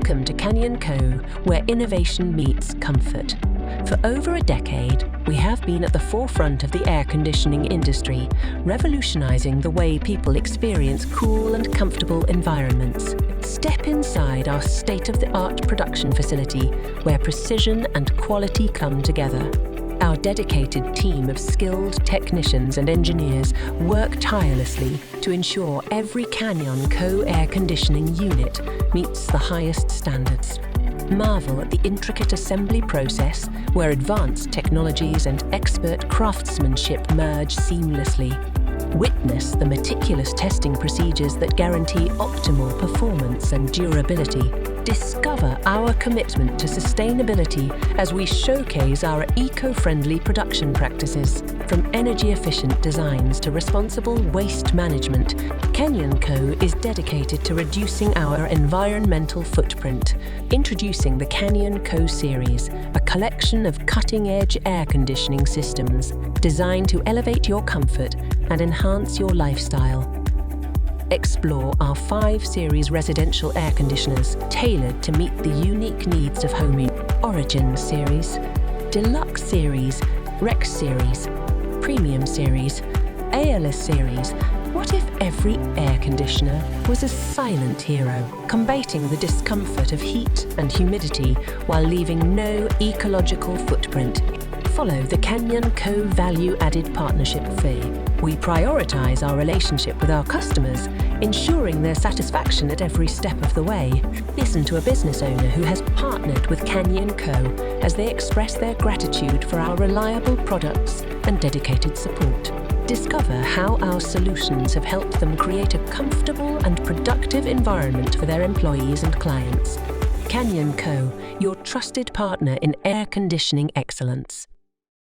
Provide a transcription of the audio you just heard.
Welcome to Kanion Co, where innovation meets comfort. For over a decade, we have been at the forefront of the air conditioning industry, revolutionizing the way people experience cool and comfortable environments. Step inside our state-of-the-art production facility, where precision and quality come together. Our dedicated team of skilled technicians and engineers work tirelessly to ensure every Kanion Co air conditioning unit meets the highest standards. Marvel at the intricate assembly process where advanced technologies and expert craftsmanship merge seamlessly. Witness the meticulous testing procedures that guarantee optimal performance and durability. Discover our commitment to sustainability as we showcase our eco-friendly production practices. From energy-efficient designs to responsible waste management, Kanion Co is dedicated to reducing our environmental footprint. Introducing the Kanion Co series, a collection of cutting-edge air conditioning systems designed to elevate your comfort and enhance your lifestyle. Explore our 5 series residential air conditioners tailored to meet the unique needs of home use. Origin series, Deluxe series, Rex series, Premium series, ALS series. What if every air conditioner was a silent hero, combating the discomfort of heat and humidity while leaving no ecological footprint? Follow the Kanion Co value-added partnership fee. We prioritize our relationship with our customers, ensuring their satisfaction at every step of the way. Listen to a business owner who has partnered with Kanion Co as they express their gratitude for our reliable products and dedicated support. Discover how our solutions have helped them create a comfortable and productive environment for their employees and clients. Kanion Co, your trusted partner in air conditioning excellence.